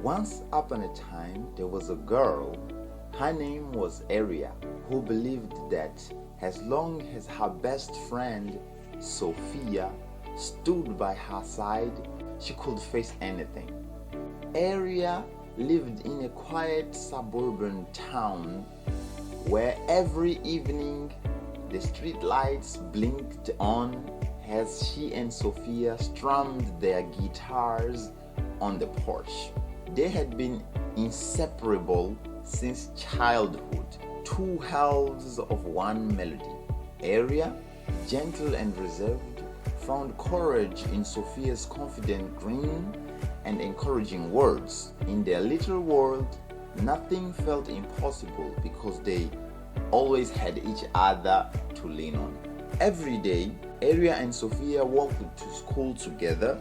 Once upon a time, there was a girl. Her name was Aria, who believed that as long as her best friend, Sophia, stood by her side, she could face anything. Aria lived in a quiet suburban town where every evening the street lights blinked on as she and Sophia strummed their guitars on the porch. They had been inseparable since childhood, two halves of one melody. Aria, gentle and reserved, found courage in Sophia's confident grin and encouraging words. In their little world, nothing felt impossible because they always had each other to lean on. Every day, Aria and Sophia walked to school together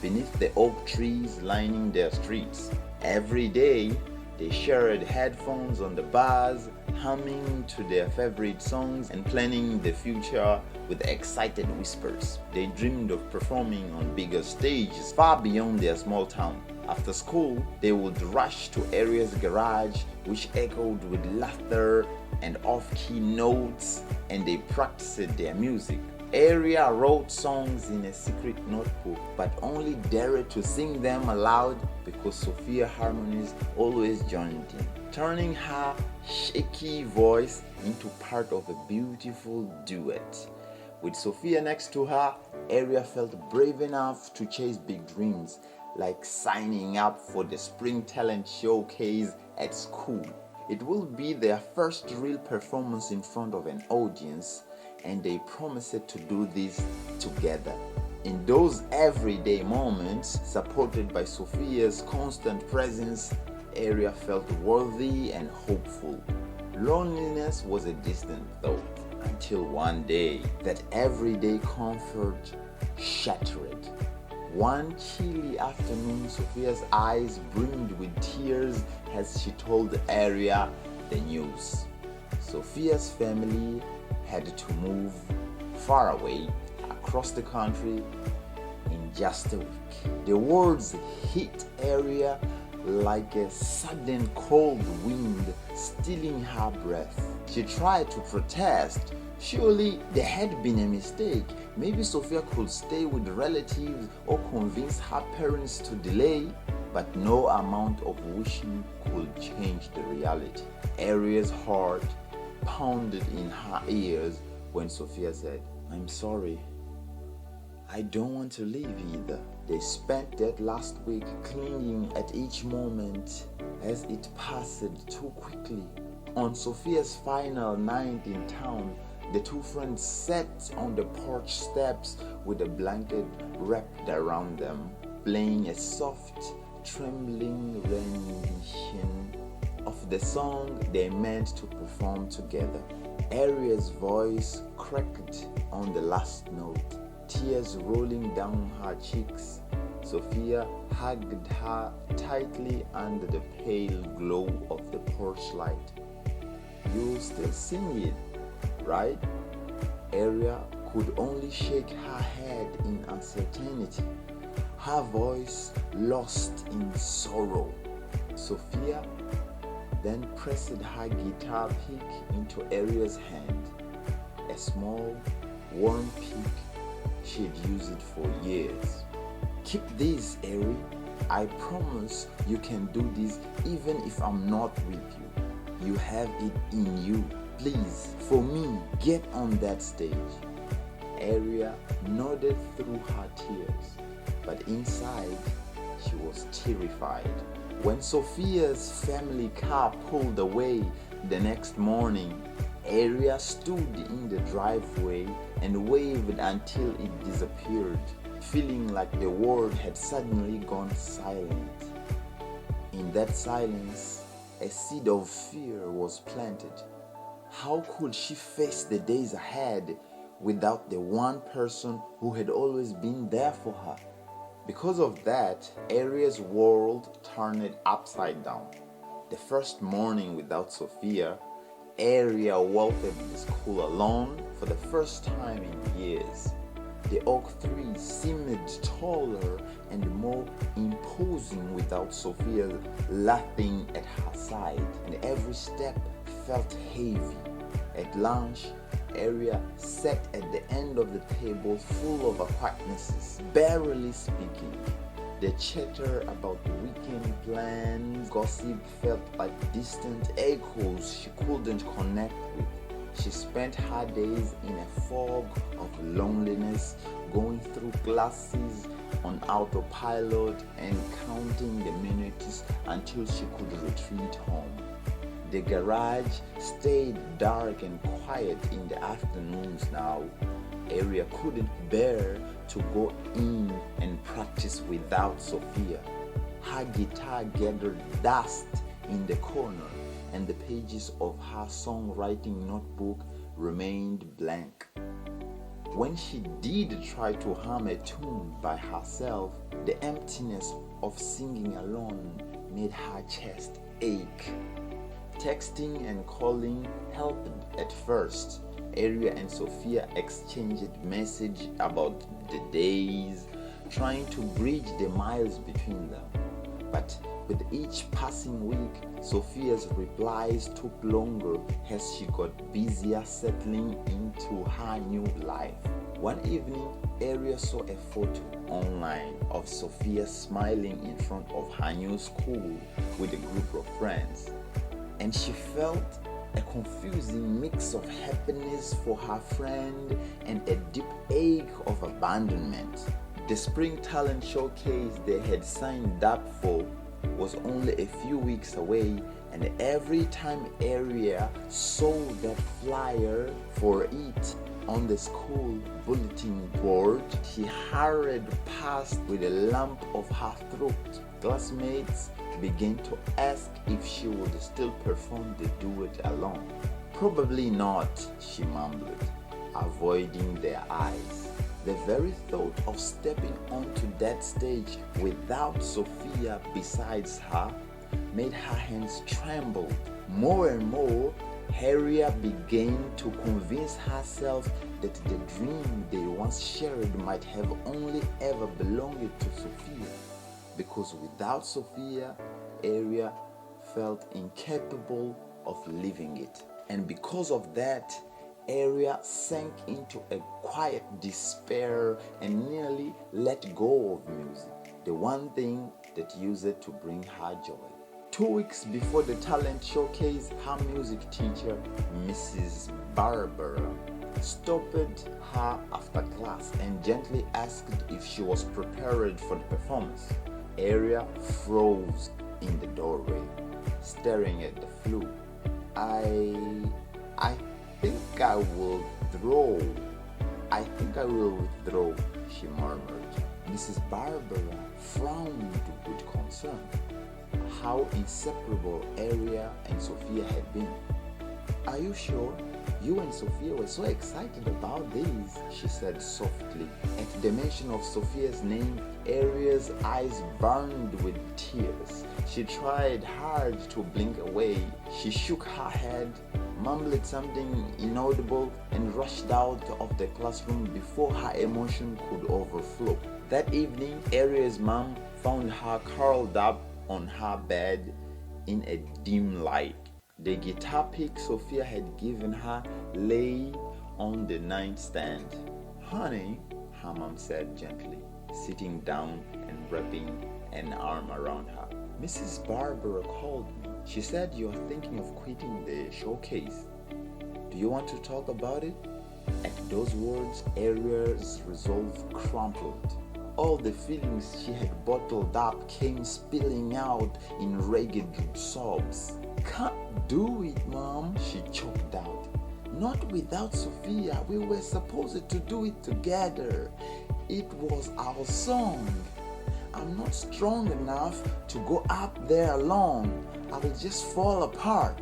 beneath the oak trees lining their streets. Every day, they shared headphones on the bus, humming to their favorite songs and planning the future with excited whispers. They dreamed of performing on bigger stages far beyond their small town. After school, they would rush to Aria's garage, which echoed with laughter and off-key notes, and they practiced their music. Aria wrote songs in a secret notebook, but only dared to sing them aloud because Sophia harmonies always joined in, turning her shaky voice into part of a beautiful duet. With Sophia next to her, Aria felt brave enough to chase big dreams, like signing up for the Spring Talent Showcase at school. It will be their first real performance in front of an audience, and they promised to do this together. In those everyday moments, supported by Sophia's constant presence, Aria felt worthy and hopeful. Loneliness was a distant thought, until one day that everyday comfort shattered. One chilly afternoon, Sophia's eyes brimmed with tears as she told Aria the news. Sophia's family had to move far away across the country in just a week. The words hit Aria like a sudden cold wind, stealing her breath. She tried to protest. Surely there had been a mistake. Maybe Sophia could stay with relatives or convince her parents to delay, but no amount of wishing could change the reality. Aria's heart pounded in her ears when Sophia said, "I'm sorry. I don't want to leave either." They spent that last week clinging at each moment as it passed too quickly. On Sophia's final night in town, the two friends sat on the porch steps with a blanket wrapped around them, playing a soft, trembling rendition of the song they meant to perform together. Aria's voice cracked on the last note, tears rolling down her cheeks. Sophia hugged her tightly under the pale glow of the porch light. "You'll still sing it, right?" Aria could only shake her head in uncertainty, her voice lost in sorrow. Sophia then pressed her guitar pick into Aria's hand, a small, worn pick she'd used it for years. "Keep this, Ari. I promise you can do this even if I'm not with you. You have it in you. Please, for me, get on that stage." Aria nodded through her tears, but inside, she was terrified. When Sophia's family car pulled away the next morning, Aria stood in the driveway and waved until it disappeared, feeling like the world had suddenly gone silent. In that silence, a seed of fear was planted. How could she face the days ahead without the one person who had always been there for her? Because of that, Aria's world turned upside down. The first morning without Sophia, Aria walked to school alone for the first time in years. The oak trees seemed taller and more imposing without Sophia laughing at her side, and every step felt heavy. At lunch, Aria sat at the end of the table full of acquaintances, barely speaking. The chatter about weekend plans, gossip felt like distant echoes she couldn't connect with. She spent her days in a fog of loneliness, going through classes on autopilot and counting the minutes until she could retreat home. The garage stayed dark and quiet in the afternoons now. Aria couldn't bear to go in and practice without Sophia. Her guitar gathered dust in the corner, and the pages of her songwriting notebook remained blank. When she did try to hum a tune by herself, the emptiness of singing alone made her chest ache. Texting and calling helped at first. Aria and Sophia exchanged messages about the days, trying to bridge the miles between them. But with each passing week, Sophia's replies took longer as she got busier settling into her new life. One evening, Aria saw a photo online of Sophia smiling in front of her new school with a group of friends, and she felt a confusing mix of happiness for her friend and a deep ache of abandonment. The spring talent showcase they had signed up for was only a few weeks away, and every time Aria saw that flyer for it on the school bulletin board, she hurried past with a lump of her throat. Classmates began to ask if she would still perform the duet alone. "Probably not," she mumbled, avoiding their eyes. The very thought of stepping onto that stage without Sophia besides her made her hands tremble. More and more, Aria began to convince herself that the dream they once shared might have only ever belonged to Sophia, because without Sophia, Aria felt incapable of living it. And because of that, Aria sank into a quiet despair and nearly let go of music, the one thing that used to bring her joy. 2 weeks before the talent showcase, her music teacher, Mrs. Barbara, stopped her after class and gently asked if she was prepared for the performance. Aria froze in the doorway, staring at the floor. I think I will withdraw, she murmured. Mrs. Barbara frowned with concern. How inseparable Aria and Sophia had been. "Are you sure? You and Sophia were so excited about this," she said softly. At the mention of Sophia's name, Aria's eyes burned with tears. She tried hard to blink away. She shook her head, mumbled something inaudible, and rushed out of the classroom before her emotion could overflow. That evening, Aria's mom found her curled up on her bed in a dim light. The guitar pick Sophia had given her lay on the nightstand. "Honey," her mom said gently, sitting down and wrapping an arm around her. "Mrs. Barbara called me. She said you're thinking of quitting the showcase. Do you want to talk about it?" At those words, Aria's resolve crumpled. All the feelings she had bottled up came spilling out in ragged sobs. "Can't do it, Mom," she choked out. "Not without Sophia. We were supposed to do it together. It was our song. I'm not strong enough to go up there alone. I will just fall apart."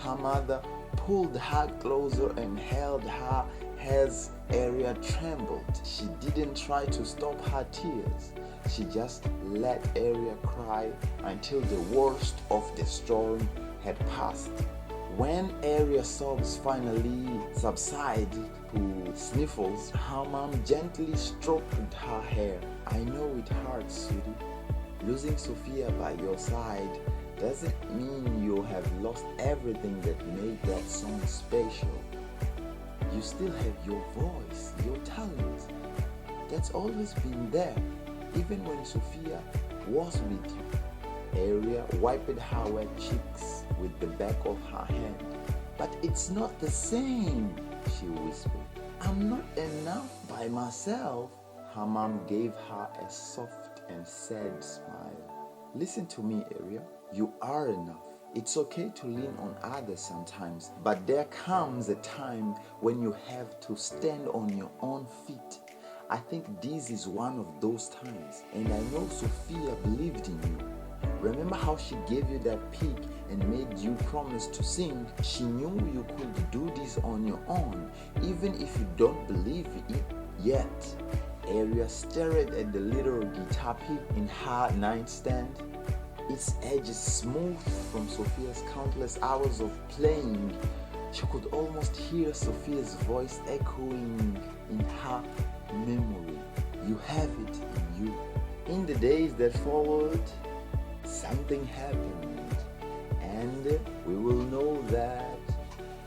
Her mother pulled her closer and held her as Aria trembled. She didn't try to stop her tears. She just let Aria cry until the worst of the storm had passed. When Aria sobs finally subside to sniffles, her mom gently stroked her hair. I know it hurts, sweetie. Losing Sophia by your side doesn't mean you have lost everything that made that song special. You still have your voice, your talent. That's always been there, even when Sophia was with you. Aria wiped her wet cheeks with the back of her hand. But it's not the same, she whispered. I'm not enough by myself. Her mom gave her a soft and sad smile. Listen to me, Aria. You are enough. It's okay to lean on others sometimes, but there comes a time when you have to stand on your own feet. I think this is one of those times, and I know Sophia believed in you. Remember how she gave you that pic and made you promise to sing? She knew you could do this on your own, even if you don't believe it yet. Aria stared at the little guitar pick in her nightstand. Its edges smooth from Sophia's countless hours of playing. She could almost hear Sophia's voice echoing in her memory. You have it in you. In the days that followed, something happened, and we will know that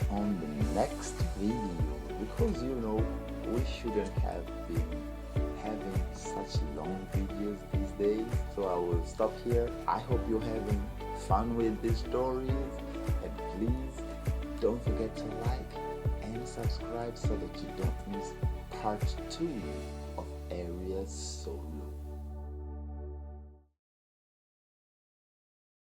on the next video, because we shouldn't have been having such long videos these days. So I will stop here. I hope you're having fun with these stories, and please don't forget to like and subscribe so that you don't miss part 2 of Aria Sophia.